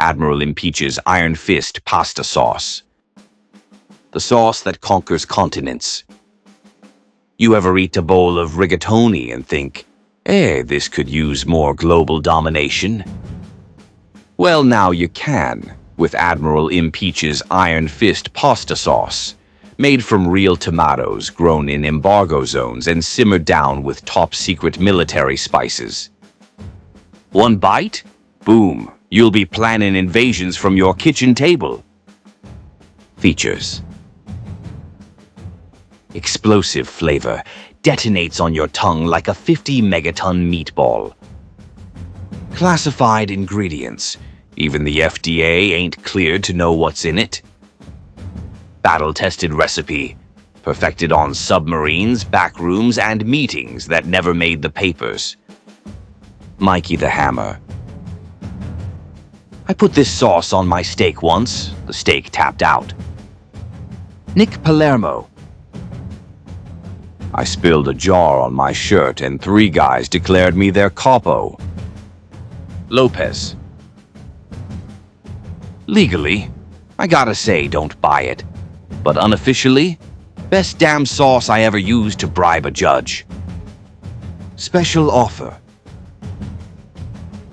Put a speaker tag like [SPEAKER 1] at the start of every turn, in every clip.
[SPEAKER 1] Admiral Impeach's Iron Fist pasta sauce. The sauce that conquers continents. You ever eat a bowl of rigatoni and think, this could use more global domination? Well, now you can, with Admiral Impeach's Iron Fist pasta sauce, made from real tomatoes grown in embargo zones and simmered down with top-secret military spices. One bite? Boom, you'll be planning invasions from your kitchen table. Features. Explosive flavor detonates on your tongue like a 50-megaton meatball. Classified ingredients. Even the FDA ain't cleared to know what's in it. Battle-tested recipe. Perfected on submarines, backrooms, and meetings that never made the papers. Mikey the Hammer. I put this sauce on my steak once. The steak tapped out. Nick Palermo. I spilled a jar on my shirt and 3 guys declared me their capo. Lopez. Legally, I gotta say don't buy it. But unofficially, best damn sauce I ever used to bribe a judge. Special offer.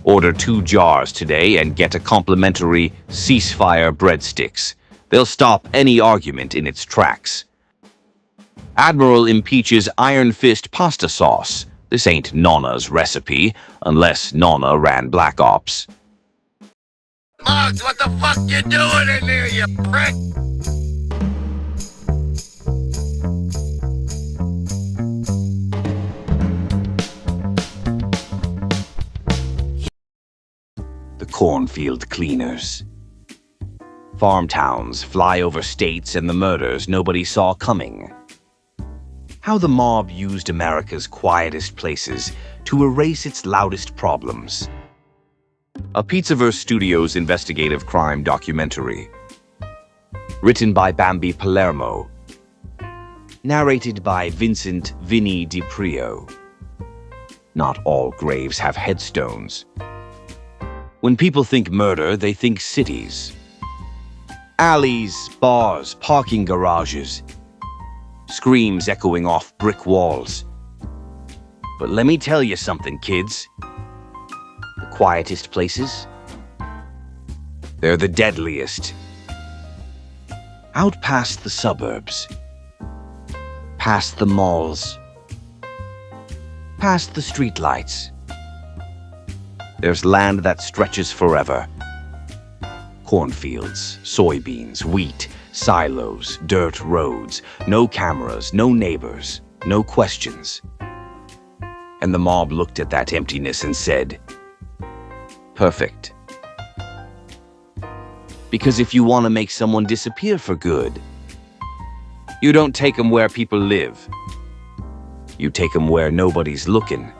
[SPEAKER 1] Order 2 jars today and get a complimentary ceasefire breadsticks. They'll stop any argument in its tracks. Admiral Impeach's Iron Fist pasta sauce. This ain't Nonna's recipe, unless Nonna ran Black Ops.
[SPEAKER 2] Mugs, what the fuck you doing in there, you prick?
[SPEAKER 1] The Cornfield Cleaners. Farm towns, flyover states, and the murders nobody saw coming. How the mob used America's quietest places to erase its loudest problems. A Pizzaverse Studios investigative crime documentary. Written by Bambi Palermo. Narrated by Vincent Vinny DiPrio. Not all graves have headstones. When people think murder, they think cities. Alleys, bars, parking garages. Screams echoing off brick walls. But let me tell you something, kids. The quietest places? They're the deadliest. Out past the suburbs. Past the malls. Past the streetlights. There's land that stretches forever. Cornfields, soybeans, wheat, silos, dirt roads, no cameras, no neighbors, no questions. And the mob looked at that emptiness and said, perfect. Because if you want to make someone disappear for good, you don't take them where people live. You take them where nobody's looking.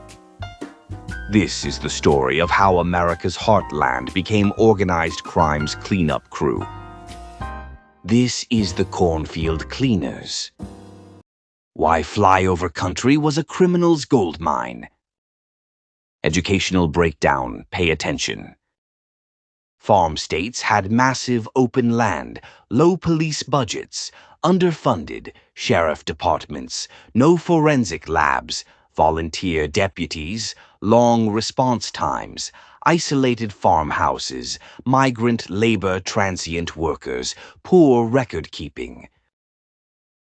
[SPEAKER 1] This is the story of how America's heartland became organized crime's cleanup crew. This is the Cornfield Cleaners. Why flyover country was a criminal's gold mine. Educational breakdown, pay attention. Farm states had massive open land, low police budgets, underfunded sheriff departments, no forensic labs, volunteer deputies, long response times, isolated farmhouses, migrant labor transient workers, poor record-keeping.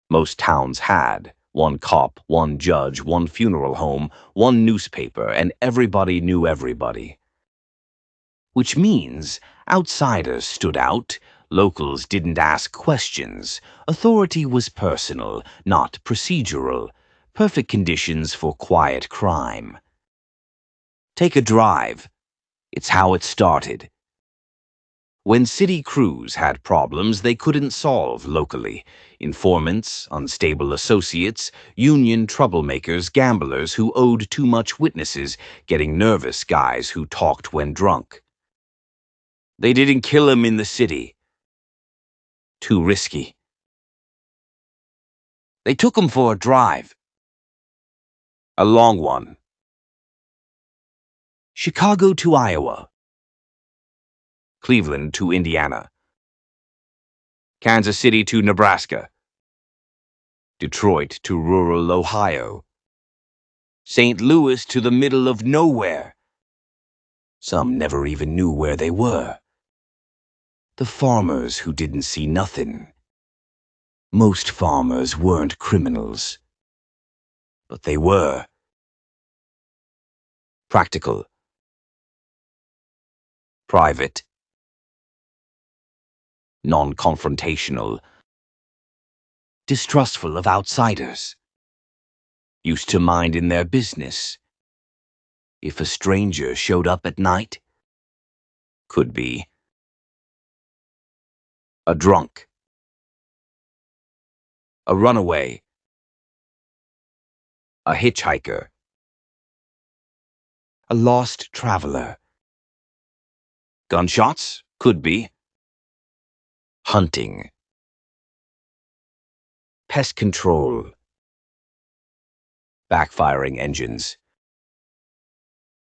[SPEAKER 1] Most towns had 1 cop, 1 judge, 1 funeral home, 1 newspaper, and everybody knew everybody. Which means outsiders stood out, locals didn't ask questions, authority was personal, not procedural, perfect conditions for quiet crime. Take a drive. It's how it started. When city crews had problems they couldn't solve locally, informants, unstable associates, union troublemakers, gamblers who owed too much witnesses, getting nervous guys who talked when drunk. They didn't kill him in the city. Too risky. They took him for a drive. A long one. Chicago to Iowa. Cleveland to Indiana, Kansas City to Nebraska, Detroit to rural Ohio, St. Louis to the middle of nowhere. Some never even knew where they were. The farmers who didn't see nothing. Most farmers weren't criminals, but they were. Practical, private, non-confrontational, distrustful of outsiders, used to minding their business. If a stranger showed up at night, could be a drunk, a runaway, a hitchhiker, a lost traveler. Gunshots? Could be. Hunting. Pest control. Backfiring engines.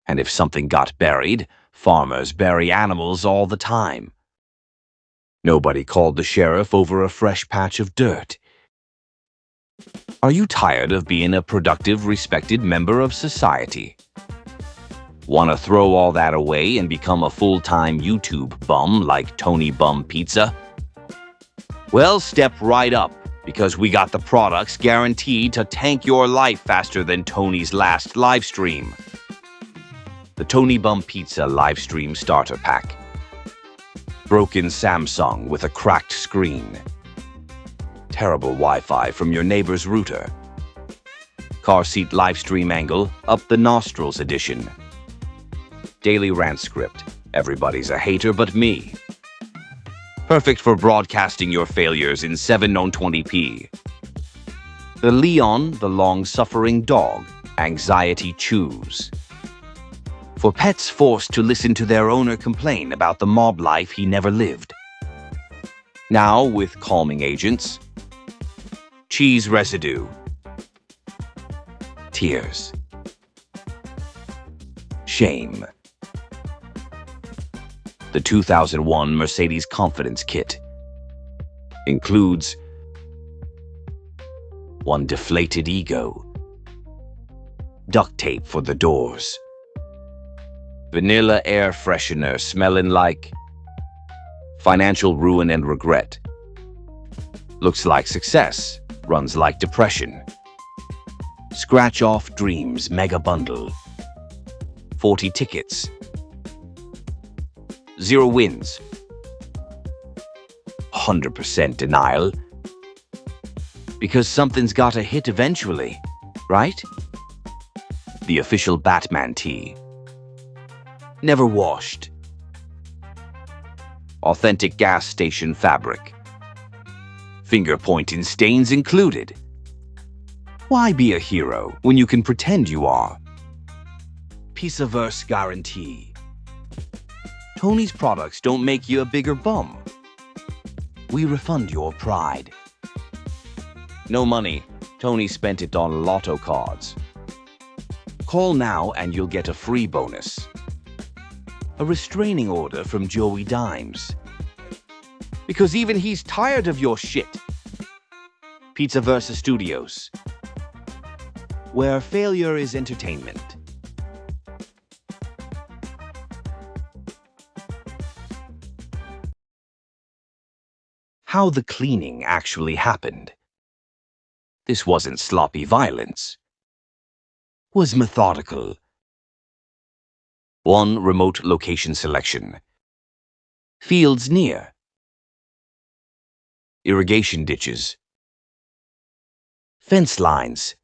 [SPEAKER 1] And if something got buried, farmers bury animals all the time. Nobody called the sheriff over a fresh patch of dirt. Are you tired of being a productive, respected member of society? Want to throw all that away and become a full-time YouTube bum like Tony Bum Pizza? Well, step right up, because we got the products guaranteed to tank your life faster than Tony's last live stream. The Tony Bum Pizza Livestream Starter Pack. Broken Samsung with a cracked screen. Terrible Wi-Fi from your neighbor's router. Car seat livestream angle up the nostrils edition. Daily rant script. Everybody's a hater but me. Perfect for broadcasting your failures in 720p. The Leon, the long-suffering dog, anxiety chews. For pets forced to listen to their owner complain about the mob life he never lived. Now with calming agents. Cheese residue. Tears. Shame. The 2001 Mercedes Confidence Kit includes one deflated ego, duct tape for the doors, vanilla air freshener smelling like financial ruin and regret, looks like success, runs like depression, scratch off dreams mega bundle, 40 tickets, 0 wins, 100% denial, because something's gotta hit eventually, right? The official Batman tee. Never washed. Authentic gas station fabric. Finger-pointing stains included. Why be a hero when you can pretend you are? Piece-averse guarantee. Tony's products don't make you a bigger bum. We refund your pride. No money. Tony spent it on lotto cards. Call now and you'll get a free bonus. A restraining order from Joey Dimes. Because even he's tired of your shit. Pizza Versa Studios. Where failure is entertainment. How the cleaning actually happened. This wasn't sloppy violence. Was methodical. 1 remote location selection. Fields near. Irrigation ditches. Fence lines.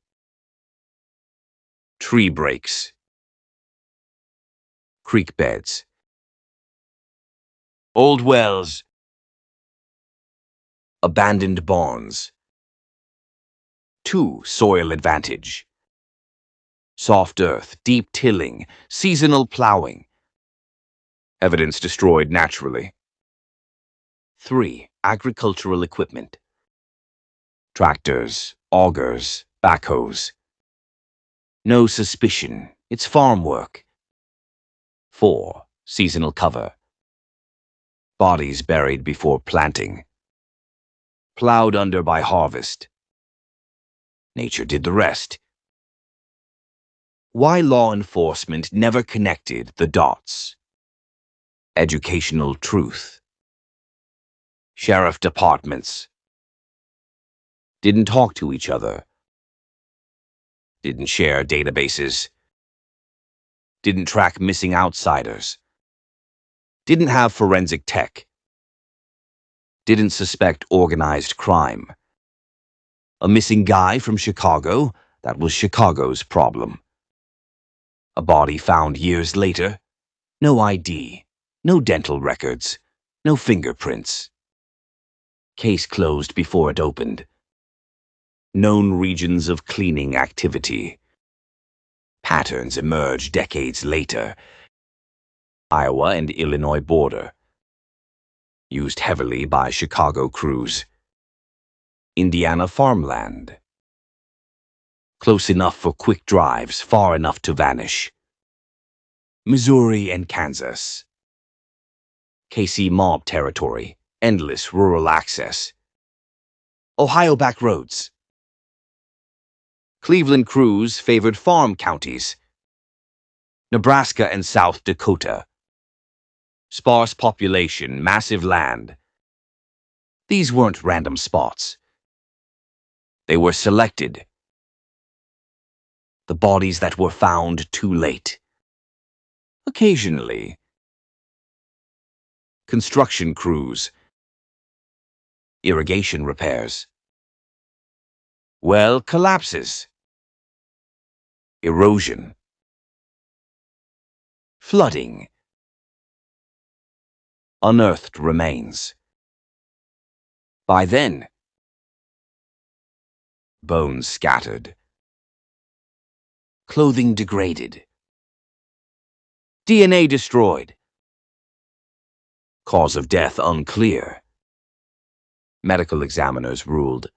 [SPEAKER 1] Tree breaks. Creek beds. Old wells. Abandoned barns. 2 soil advantage. Soft earth, deep tilling, seasonal plowing. Evidence destroyed naturally. 3 agricultural equipment. Tractors, augers, backhoes. No suspicion, it's farm work. 4 seasonal cover. Bodies buried before planting. Plowed under by harvest. Nature did the rest. Why law enforcement never connected the dots. Educational truth. Sheriff departments didn't talk to each other. Didn't share databases. Didn't track missing outsiders. Didn't have forensic tech. Didn't suspect organized crime. A missing guy from Chicago, that was Chicago's problem. A body found years later. No ID. No dental records. No fingerprints. Case closed before it opened. Known regions of cleaning activity. Patterns emerged decades later. Iowa and Illinois border. Used heavily by Chicago crews. Indiana farmland. Close enough for quick drives, far enough to vanish. Missouri and Kansas. KC mob territory, endless rural access. Ohio back roads. Cleveland crews favored farm counties. Nebraska and South Dakota. Sparse population, massive land. These weren't random spots. They were selected. The bodies that were found too late. Occasionally. Construction crews. Irrigation repairs. Well collapses. Erosion. Flooding. Unearthed remains. By then, bones scattered. Clothing degraded. DNA destroyed. Cause of death unclear. Medical examiners ruled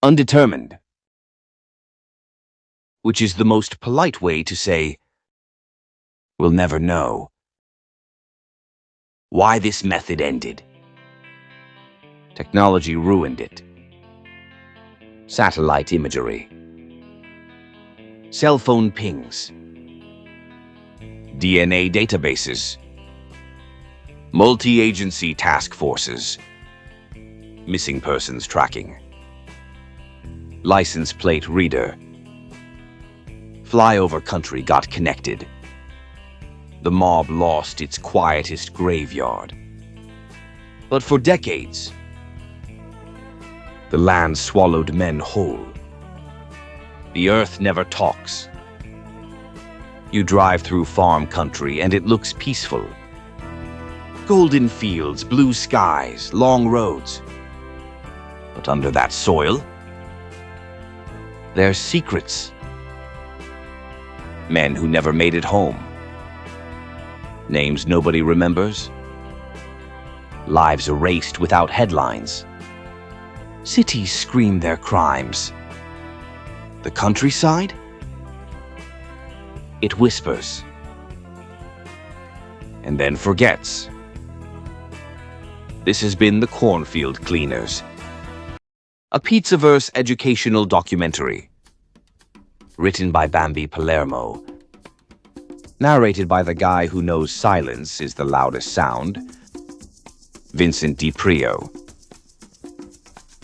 [SPEAKER 1] undetermined, which is the most polite way to say, we'll never know. Why this method ended. Technology ruined it. Satellite imagery. Cell phone pings. DNA databases. Multi-agency task forces. Missing persons tracking. License plate reader. Flyover country got connected. The mob lost its quietest graveyard. But for decades, the land swallowed men whole. The earth never talks. You drive through farm country and it looks peaceful. Golden fields, blue skies, long roads. But under that soil, there's secrets. Men who never made it home. Names nobody remembers. Lives erased without headlines. Cities scream their crimes. The countryside? It whispers. And then forgets. This has been the Cornfield Cleaners, a Pizzaverse educational documentary. Written by Bambi Palermo. Narrated by the guy who knows silence is the loudest sound, Vincent DiPrio.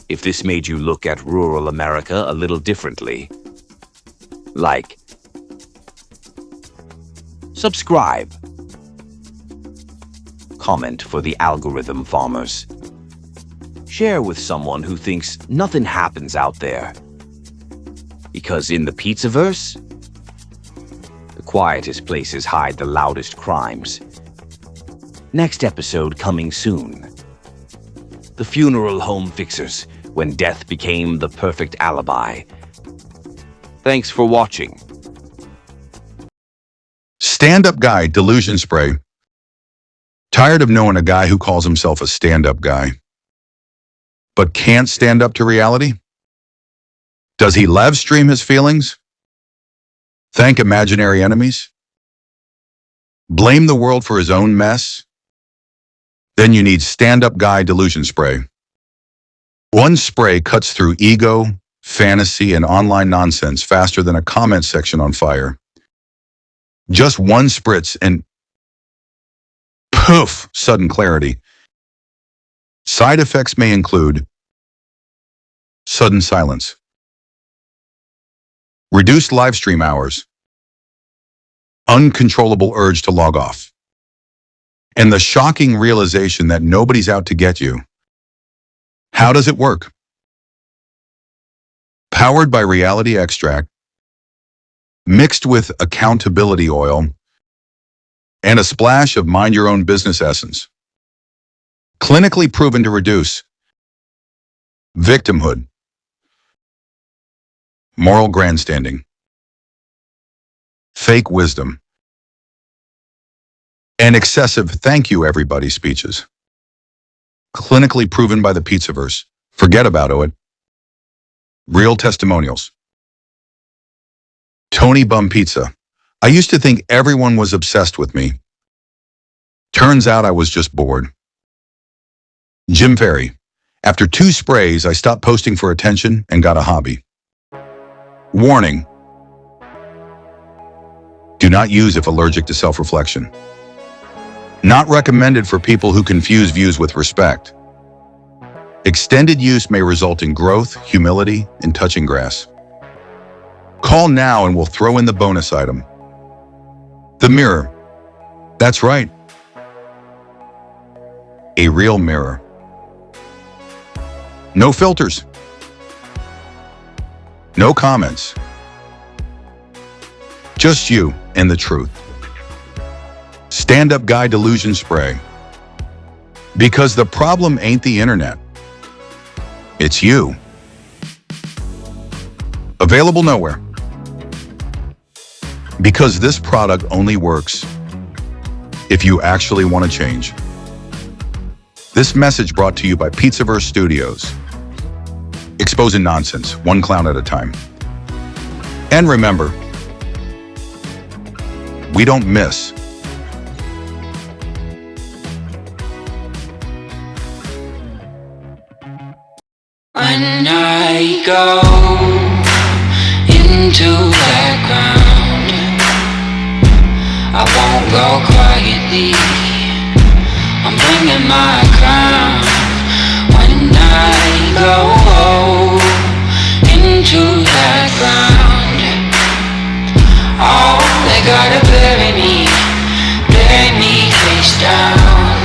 [SPEAKER 1] If this made you look at rural America a little differently, like, subscribe, comment for the algorithm farmers, share with someone who thinks nothing happens out there. Because in the Pizzaverse, the quietest places hide the loudest crimes. Next episode coming soon. The funeral home fixers, when death became the perfect alibi. Thanks for watching.
[SPEAKER 3] Stand-up guy delusion spray. Tired of knowing a guy who calls himself a stand-up guy, but can't stand up to reality? Does he live stream his feelings? Thank imaginary enemies? Blame the world for his own mess? Then you need stand-up guy delusion spray. One spray cuts through ego, fantasy, and online nonsense faster than a comment section on fire. Just one spritz and poof, sudden clarity. Side effects may include sudden silence, reduced live stream hours, uncontrollable urge to log off, and the shocking realization that nobody's out to get you. How does it work? Powered by reality extract, mixed with accountability oil, and a splash of mind your own business essence. Clinically proven to reduce victimhood, moral grandstanding, fake wisdom, and excessive thank you everybody speeches. Clinically proven by the Pizzaverse. Forget about it. Real testimonials. Tony Bum Pizza. I used to think everyone was obsessed with me. Turns out I was just bored. Jim Ferry. After 2 sprays, I stopped posting for attention and got a hobby. Warning. Do not use if allergic to self-reflection. Not recommended for people who confuse views with respect. Extended use may result in growth, humility, and touching grass. Call now and we'll throw in the bonus item. The mirror. That's right. A real mirror. No filters. No comments. Just you and the truth. Stand-up guy delusion spray. Because the problem ain't the internet. It's you. Available nowhere. Because this product only works if you actually want to change. This message brought to you by Pizzaverse Studios. Exposing nonsense, one clown at a time. And remember, we don't miss.
[SPEAKER 4] When I go into that ground, I won't go quietly. I'm bringing my crown. When I go into that ground, oh, they gotta bury me face down.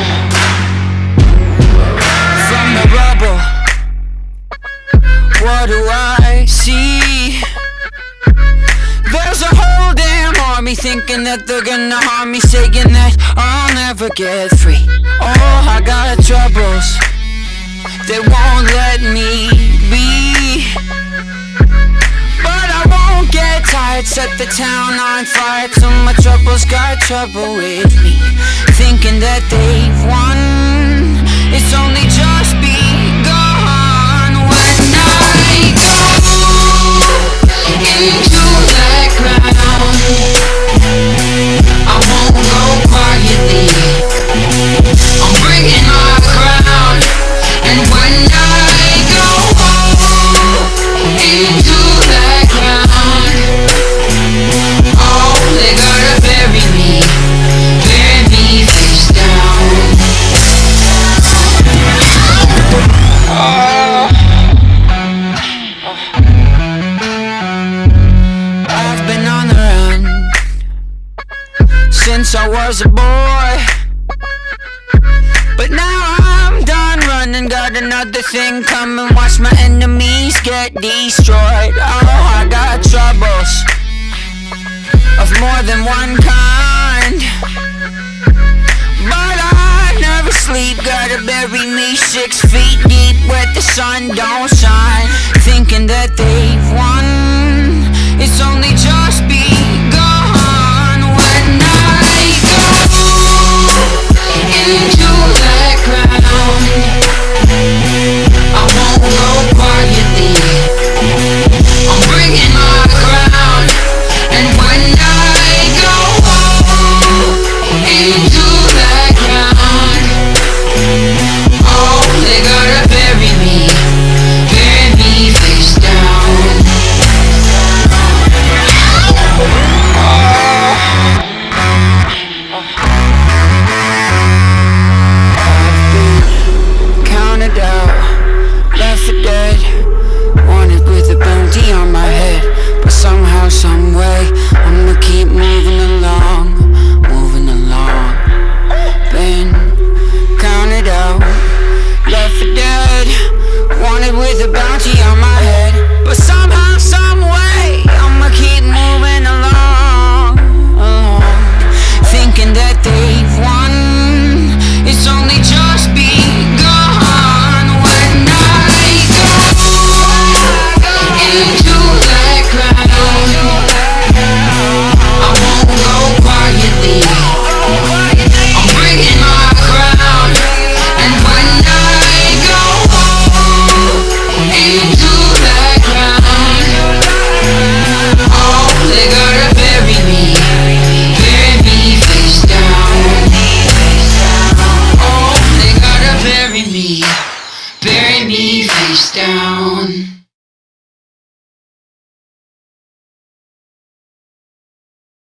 [SPEAKER 4] From the rubble, what do I see? There's a whole damn army thinking that they're gonna harm me, saying that I'll never get free. Oh, I got troubles, they won't let me be. But I won't get tired, set the town on fire till my troubles got trouble with me. Thinking that they've won, it's only just begun. When I go into that ground, I won't go quietly. I'm bringing my crown. And when I go into that ground, oh, they gotta bury me face down. I've been on the run since I was a boy, but now I'm done running, got another thing coming. Watch my enemies get destroyed. Oh, I got troubles of more than one kind, but I never sleep. Gotta bury me 6 feet deep where the sun don't shine. Thinking that they've won, it's only just begun. When I go into that ground, I won't go quietly. I'm bringing my crown. And when I go into that ground, with a bounty on my head. But somehow, some way, I'ma keep moving along, thinking that they've won. It's only just begun. When I go into that crowd, I won't go quietly. I'm bringing my crown. And when I go into that crowd, oh, they gotta bury me face down. Oh, they gotta bury me face down.